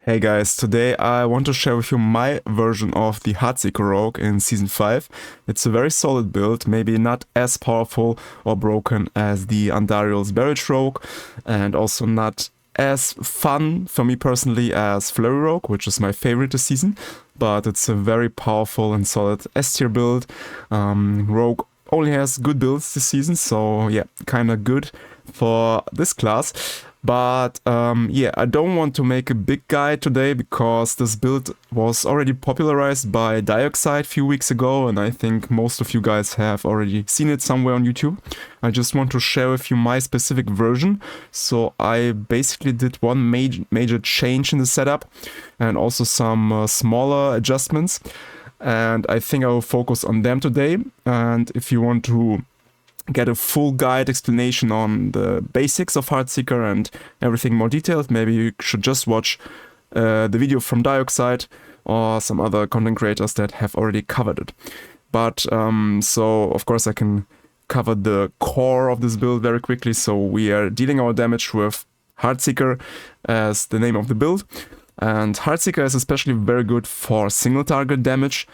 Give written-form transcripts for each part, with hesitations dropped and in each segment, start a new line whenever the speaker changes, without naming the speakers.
Hey guys, today I want to share with you my version of the Heartseeker rogue in Season 5. It's a very solid build, maybe not as powerful or broken as the Andariel's Barrage rogue, and also not as fun for me personally as Flurry rogue, which is my favorite this season, but it's a very powerful and solid S-tier build. Rogue only has good builds this season, so yeah, kinda good for this class. But yeah, I don't want to make a big guide today because this build was already popularized by DiEoxide a few weeks ago, and I think most of you guys have already seen it somewhere on YouTube. I just want to share with you my specific version. So I basically did one major change in the setup and also some smaller adjustments, and I think I will focus on them today. And if you want to get a full guide explanation on the basics of Heartseeker and everything more detailed, maybe you should just watch the video from DiEoxide or some other content creators that have already covered it. But so of course I can cover the core of this build very quickly. So we are dealing our damage with Heartseeker as the name of the build, and Heartseeker is especially very good for single target damage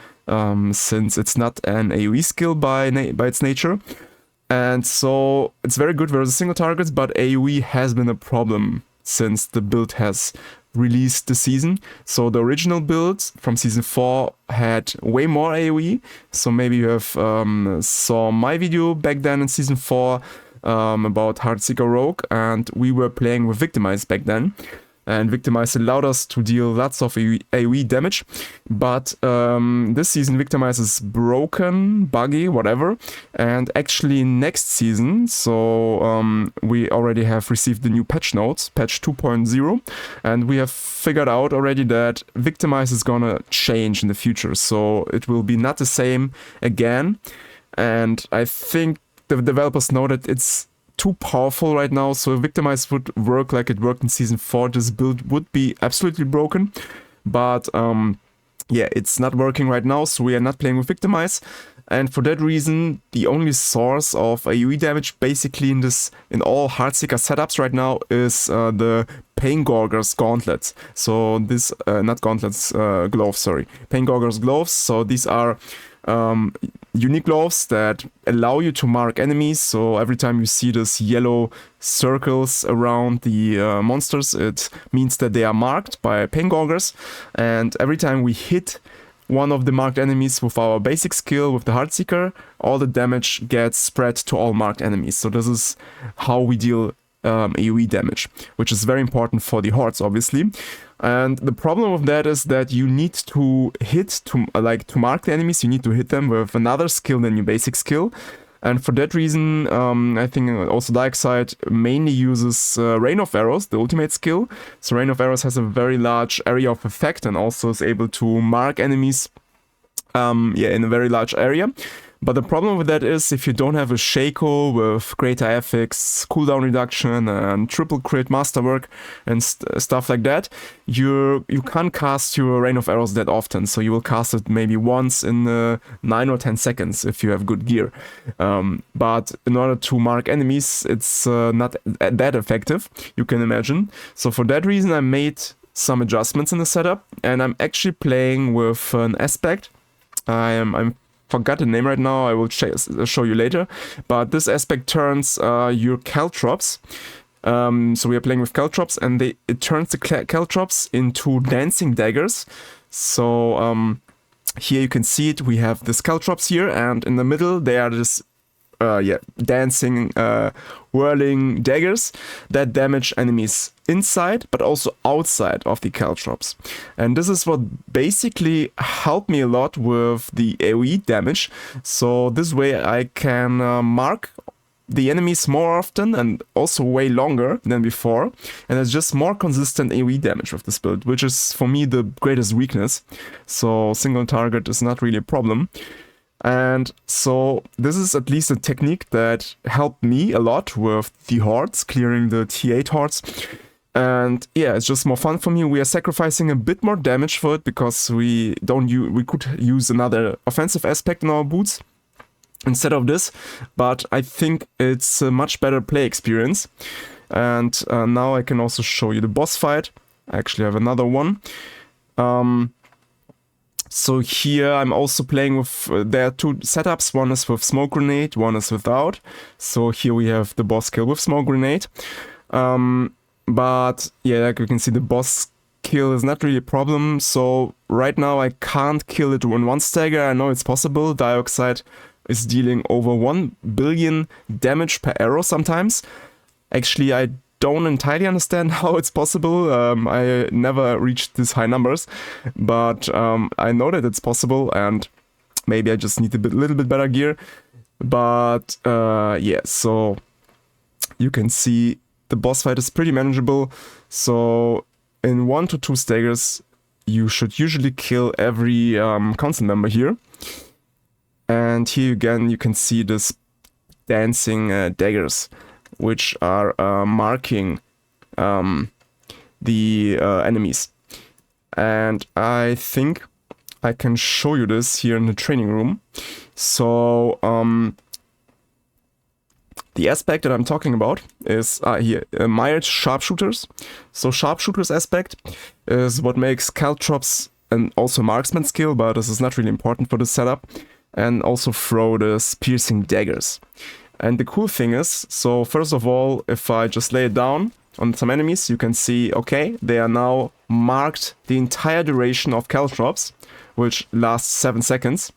since it's not an AOE skill by its nature. And so it's very good versus single targets, but AoE has been a problem since the build has released this season. So the original builds from Season 4 had way more AoE. So maybe you have saw my video back then in Season 4 about Heartseeker Rogue, and we were playing with Victimize back then. And Victimize allowed us to deal lots of AoE damage, but this season Victimize is broken, buggy, whatever, and actually next season, so we already have received the new patch notes, patch 2.0, and we have figured out already that Victimize is gonna change in the future, so it will be not the same again, and I think the developers know that it's too powerful right now, so if Victimize would work like it worked in Season 4, this build would be absolutely broken. But yeah, it's not working right now, so we are not playing with Victimize. And for that reason, the only source of AoE damage basically in all Heartseeker setups right now is the Paingorger's gauntlets. So this, not gauntlets, gloves, sorry. Paingorger's gloves, so these are unique gloves that allow you to mark enemies. So every time you see this yellow circles around the monsters, it means that they are marked by Paingorgers. And every time we hit one of the marked enemies with our basic skill with the Heartseeker, all the damage gets spread to all marked enemies. So this is how we deal AoE damage, which is very important for the hordes, obviously. And the problem with that is that you need to to mark the enemies, you need to hit them with another skill than your basic skill. And for that reason, I think also DiEoxide mainly uses Rain of Arrows, the ultimate skill. So Rain of Arrows has a very large area of effect and also is able to mark enemies in a very large area. But the problem with that is if you don't have a Shaco with greater FX, cooldown reduction, and triple crit masterwork and stuff like that, you can't cast your Rain of Arrows that often. So you will cast it maybe once in 9 or 10 seconds if you have good gear. But in order to mark enemies, it's not that effective, you can imagine. So for that reason, I made some adjustments in the setup, and I'm actually playing with an aspect. I'm forgot the name right now, I will show you later, but this aspect turns your caltrops. So we are playing with caltrops, and it turns the caltrops into dancing daggers. So here you can see it, we have this caltrops here, and in the middle they are this dancing, whirling daggers that damage enemies inside but also outside of the caltrops. And this is what basically helped me a lot with the AoE damage. So this way I can mark the enemies more often and also way longer than before, and it's just more consistent AoE damage with this build, which is for me the greatest weakness. So single target is not really a problem. And so this is at least a technique that helped me a lot with the hordes, clearing the T8 hordes. And yeah, it's just more fun for me. We are sacrificing a bit more damage for it because we could use another offensive aspect in our boots instead of this, but I think it's a much better play experience. And now I can also show you the boss fight. Actually, I have another one. So here I'm also playing with, there are two setups. One is with smoke grenade, one is without. So here we have the boss kill with smoke grenade. But yeah, like you can see, the boss kill is not really a problem. So right now I can't kill it in one stagger. I know it's possible. DiEoxide is dealing over 1 billion damage per arrow sometimes. Actually, I don't entirely understand how it's possible. I never reached these high numbers, but I know that it's possible, and maybe I just need a little bit better gear. But yeah, so you can see the boss fight is pretty manageable. So in 1 to 2 staggers, you should usually kill every council member here. And here again, you can see this dancing daggers, which are marking the enemies. And I think I can show you this here in the training room. So the aspect that I'm talking about is here, mired sharpshooters. So sharpshooters aspect is what makes caltrops and also marksman skill, but this is not really important for the setup. And also throw this piercing daggers. And the cool thing is, so first of all, if I just lay it down on some enemies, you can see, okay, they are now marked the entire duration of caltrops, which lasts 7 seconds.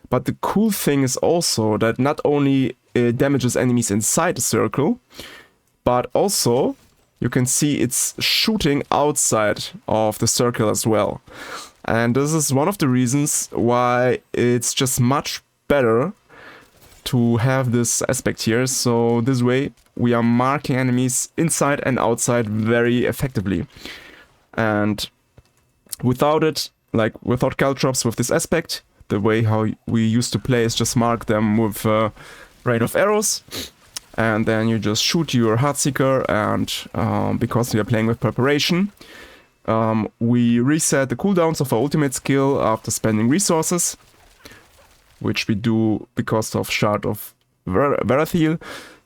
But the cool thing is also that not only it damages enemies inside the circle, but also you can see it's shooting outside of the circle as well. And this is one of the reasons why it's just much better to have this aspect here. So this way we are marking enemies inside and outside very effectively. And without it, like without caltrops with this aspect, the way how we used to play is just mark them with rain of arrows. And then you just shoot your Heartseeker, and because we are playing with preparation, we reset the cooldowns of our ultimate skill after spending resources, which we do because of Shard of Verathiel.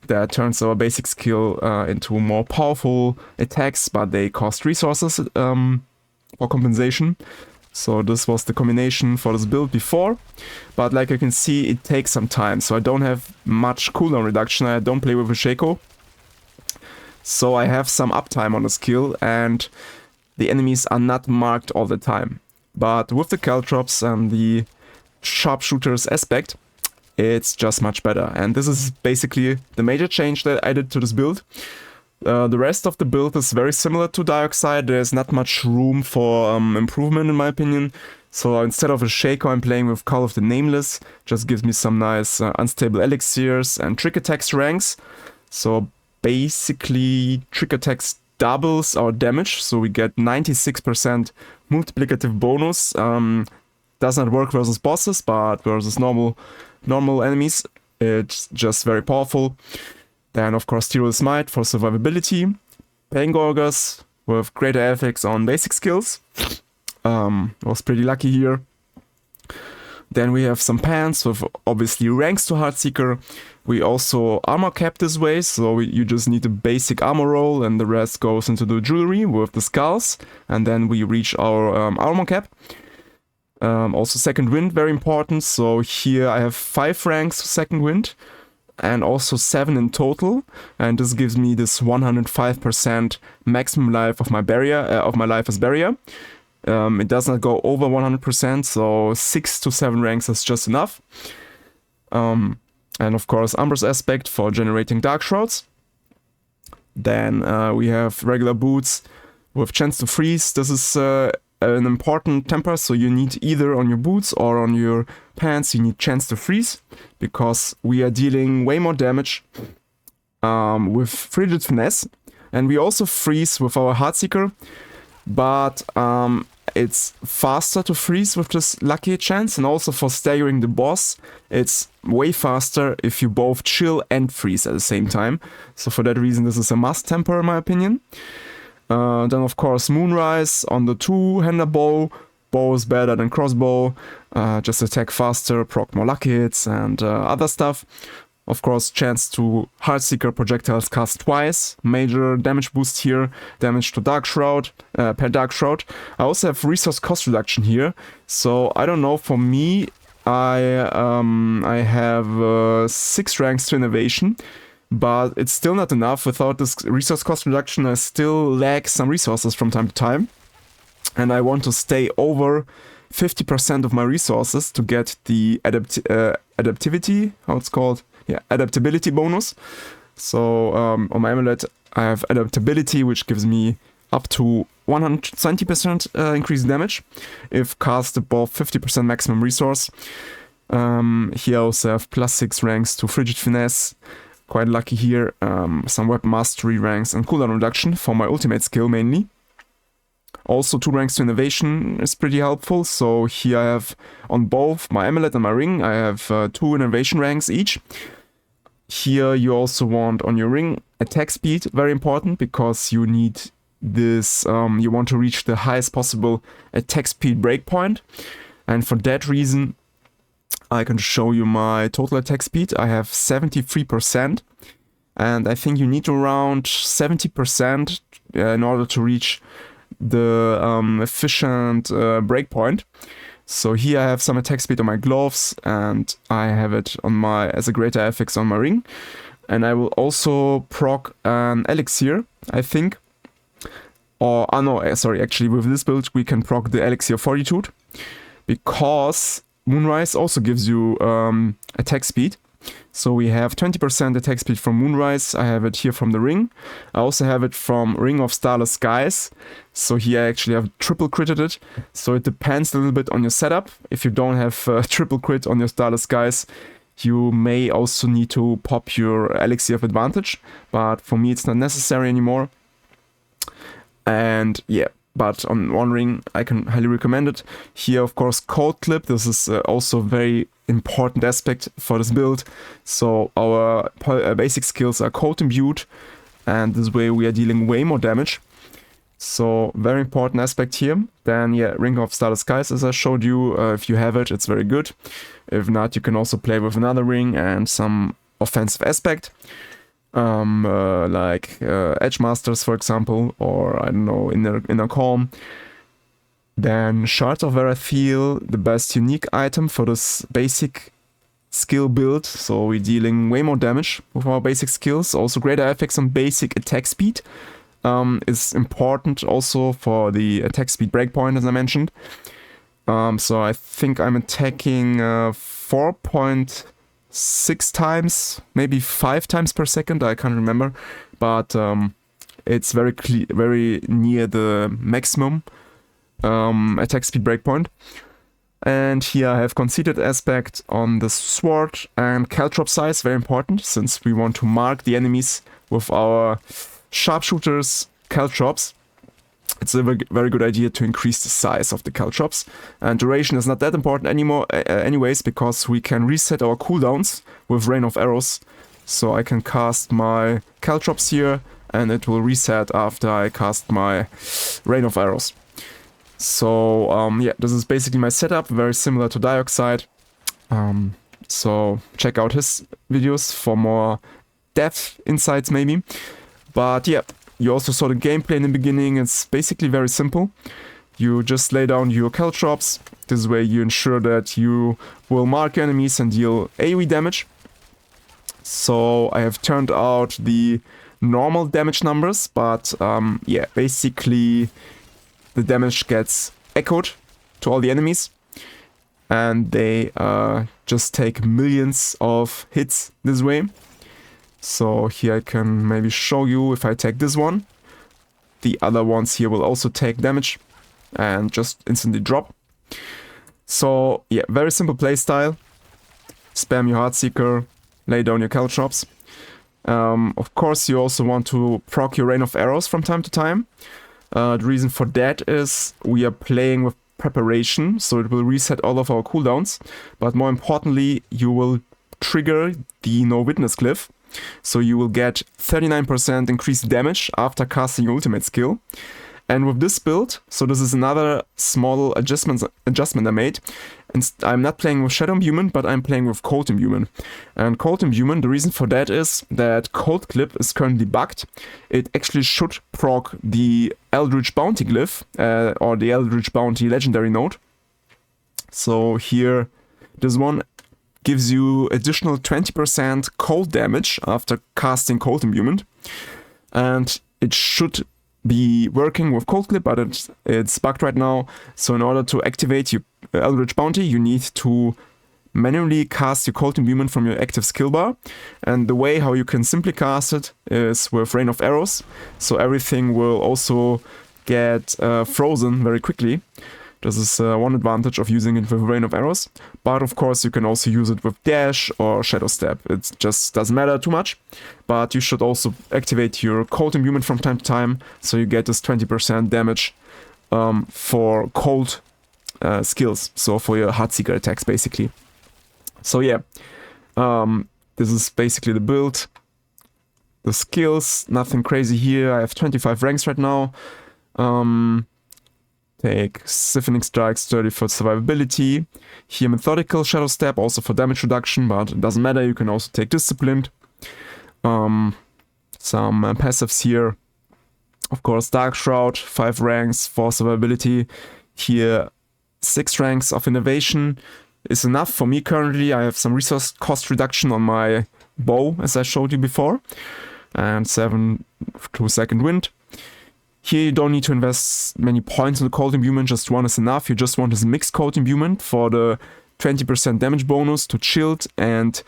That turns our basic skill into more powerful attacks, but they cost resources for compensation. So this was the combination for this build before, but like you can see, it takes some time. So I don't have much cooldown reduction. I don't play with a Shaco, so I have some uptime on the skill, and the enemies are not marked all the time. But with the caltrops and the sharpshooters aspect, it's just much better. And this is basically the major change that I did to this build. The rest of the build is very similar to DiEoxide. There's not much room for improvement in my opinion. So instead of a Shaco, I'm playing with Call of the Nameless. Just gives me some nice unstable elixirs and trick attacks ranks. So basically trick attacks doubles our damage, so we get 96% multiplicative bonus. Does not work versus bosses, but versus normal enemies, it's just very powerful. Then of course Tyral Smite for survivability, Pain Gorgers with greater effects on basic skills. Was pretty lucky here. Then we have some pants with obviously ranks to Heartseeker. We also armor cap this way, so you just need a basic armor roll and the rest goes into the jewelry with the skulls, and then we reach our armor cap. Also second wind, very important, so here I have 5 ranks second wind and also 7 in total, and this gives me this 105% maximum life of my barrier, of my life as barrier. It does not go over 100%, so 6 to 7 ranks is just enough. And of course Umber's aspect for generating dark shrouds. Then we have regular boots with chance to freeze. This is an important temper, so you need either on your boots or on your pants, you need chance to freeze, because we are dealing way more damage with Frigid Finesse. And we also freeze with our Heartseeker, but it's faster to freeze with this lucky chance, and also for staggering the boss, it's way faster if you both chill and freeze at the same time. So for that reason, this is a must temper in my opinion. Then of course Moonrise on the two-hander bow. Bow is better than crossbow, just attack faster, proc more lucky hits and other stuff. Of course, chance to Heartseeker projectiles cast twice, major damage boost here, damage to Dark Shroud, per Dark Shroud. I also have resource cost reduction here, so I don't know, for me, I have 6 ranks to innovation, but it's still not enough. Without this resource cost reduction, I still lack some resources from time to time, and I want to stay over 50% of my resources to get the adaptivity, how it's called? Yeah, adaptability bonus. So on my amulet, I have adaptability, which gives me up to 120% increased damage if cast above 50% maximum resource. Here I also have +6 ranks to Frigid Finesse. Quite lucky here. Some weapon mastery ranks and cooldown reduction for my ultimate skill mainly. Also 2 ranks to innovation is pretty helpful. So here I have on both my amulet and my ring, I have 2 innovation ranks each. Here you also want on your ring attack speed, very important, because you need this, you want to reach the highest possible attack speed breakpoint. And for that reason, I can show you my total attack speed. I have 73%, and I think you need around 70% in order to reach the efficient breakpoint. So here I have some attack speed on my gloves, and I have it on my as a greater affix on my ring. And I will also proc an elixir, I think. Or, no, sorry, actually with this build we can proc the elixir fortitude, because Moonrise also gives you attack speed. So we have 20% attack speed from Moonrise. I have it here from the ring. I also have it from Ring of Starless Skies. So here I actually have triple critted it. So it depends a little bit on your setup. If you don't have triple crit on your Starless Skies, you may also need to pop your elixir of advantage. But for me it's not necessary anymore. And yeah, but on one ring I can highly recommend it. Here of course Code Clip, this is also a very important aspect for this build. So our basic skills are code imbued, and this way we are dealing way more damage. So very important aspect here. Then yeah, Ring of Starless Skies, as I showed you, if you have it, it's very good. If not, you can also play with another ring and some offensive aspect. Like Edge Masters, for example, or I don't know, Inner Calm. Then Shards of Verathil, the best unique item for this basic skill build. So we're dealing way more damage with our basic skills. Also greater effects on basic attack speed is important also for the attack speed breakpoint, as I mentioned. So I think I'm attacking 4.6 times, maybe 5 times per second, I can't remember. But it's very near the maximum attack speed breakpoint. And here I have conceited aspect on the sword and caltrop size, very important, since we want to mark the enemies with our sharpshooters caltrops. It's a very good idea to increase the size of the caltrops. And duration is not that important anymore, anyways, because we can reset our cooldowns with Rain of Arrows. So I can cast my caltrops here, and it will reset after I cast my Rain of Arrows. So yeah, this is basically my setup, very similar to DiEoxide. So check out his videos for more depth insights maybe. But yeah, you also saw the gameplay in the beginning. It's basically very simple. You just lay down your caltrops. This way you ensure that you will mark enemies and deal AOE damage. So I have turned out the normal damage numbers, but yeah, basically the damage gets echoed to all the enemies, and they just take millions of hits this way. So here I can maybe show you if I take this one. The other ones here will also take damage and just instantly drop. So yeah, very simple playstyle. Spam your Heartseeker, lay down your caltrops. Of course you also want to proc your Rain of Arrows from time to time. The reason for that is we are playing with preparation, so it will reset all of our cooldowns. But more importantly, you will trigger the No Witness Glyph. So you will get 39% increased damage after casting your ultimate skill. And with this build, so this is another small adjustment I made. And I'm not playing with Shadow Imbuement, but I'm playing with Cold Imbuement. And Cold Imbuement, the reason for that is that Cold Clip is currently bugged. It actually should proc the Eldritch Bounty glyph, or the Eldritch Bounty legendary node. So here, this one gives you additional 20% cold damage after casting Cold Imbuement. And it should be working with Cold Clip, but it's bugged right now. So in order to activate your Eldritch Bounty, you need to manually cast your Cold Imbuement from your active skill bar. And the way how you can simply cast it is with Rain of Arrows. So everything will also get frozen very quickly. This is one advantage of using it with Rain of Arrows. But of course you can also use it with Dash or Shadow Step. It just doesn't matter too much. But you should also activate your Cold Imbuement from time to time, so you get this 20% damage for cold skills. So for your Heartseeker attacks basically. So yeah, this is basically the build. The skills, nothing crazy here. I have 25 ranks right now. Take Siphoning Strikes 30 for survivability. Here Methodical Shadow Step also for damage reduction, but it doesn't matter, you can also take Disciplined. Some passives here. Of course, Dark Shroud, 5 ranks for survivability. Here 6 ranks of Innovation is enough for me currently. I have some resource cost reduction on my bow, as I showed you before. And 7 to Second Wind. Here you don't need to invest many points in the Cold Imbuement, just one is enough. You just want this mixed Cold Imbuement for the 20% damage bonus to chilled and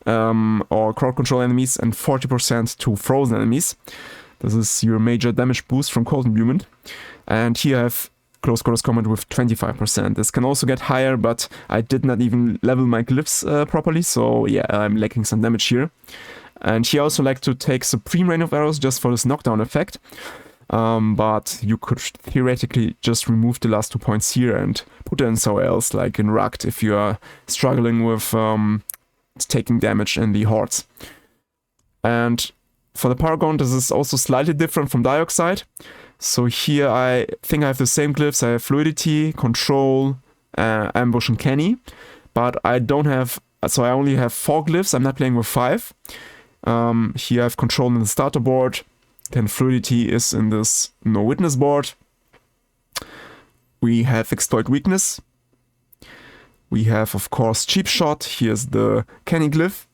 or crowd control enemies, and 40% to frozen enemies. This is your major damage boost from Cold Imbuement. And here I have Close Quarters Combat with 25%. This can also get higher, but I did not even level my glyphs properly, so yeah, I'm lacking some damage here. And here I also like to take Supreme Rain of Arrows just for this knockdown effect. But you could theoretically just remove the last 2 points here and put it in somewhere else, like in Rugged, if you are struggling with taking damage in the hordes. And for the Paragon, this is also slightly different from DiEoxide. So here I think I have the same glyphs. I have Fluidity, Control, Ambush and Canny. But I don't have, so I only have 4 glyphs. I'm not playing with 5. Here I have Control in the starter board. Then Fluidity is in this No Witness board. We have Exploit Weakness. We have, of course, Cheap Shot. Here's the Canny glyph.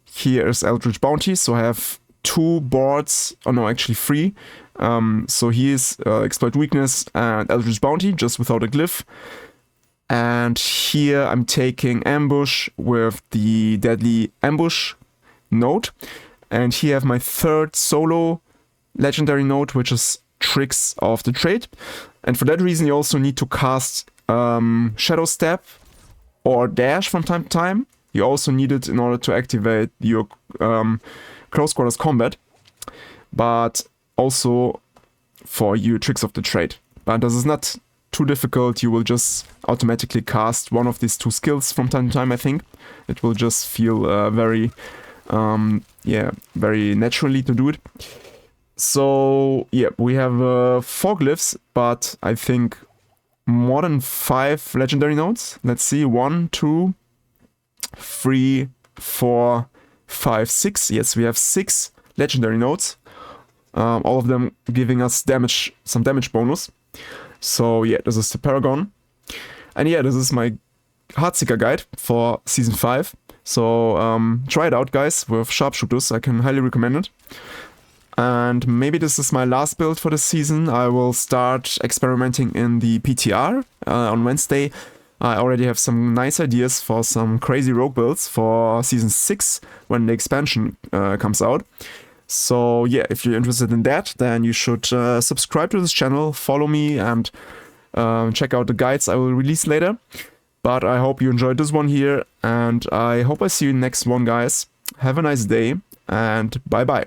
Here is Eldritch Bounty. So I have 2 boards. Oh no, actually 3. So here's Exploit Weakness and Eldritch Bounty, just without a glyph. And here I'm taking Ambush with the Deadly Ambush node. And here I have my 3rd solo legendary node, which is Tricks of the Trade. And for that reason, you also need to cast Shadow Step or Dash from time to time. You also need it in order to activate your Close Quarters Combat, but also for your Tricks of the Trade. But this is not too difficult. You will just automatically cast one of these 2 skills from time to time, I think. It will just feel very naturally to do it. So yeah, we have 4 glyphs, but I think more than 5 legendary nodes. Let's see, 1, 2, 3, 4, 5, 6. Yes, we have 6 legendary nodes. All of them giving us damage, some damage bonus. So yeah, this is the Paragon. And yeah, this is my Heartseeker guide for Season 5. So try it out, guys, with Sharpshooters. I can highly recommend it. And maybe this is my last build for this season. I will start experimenting in the PTR on Wednesday. I already have some nice ideas for some crazy rogue builds for Season 6 when the expansion comes out. So yeah, if you're interested in that, then you should subscribe to this channel, follow me, and check out the guides I will release later. But I hope you enjoyed this one here, and I hope I see you in the next one, guys. Have a nice day, and bye-bye.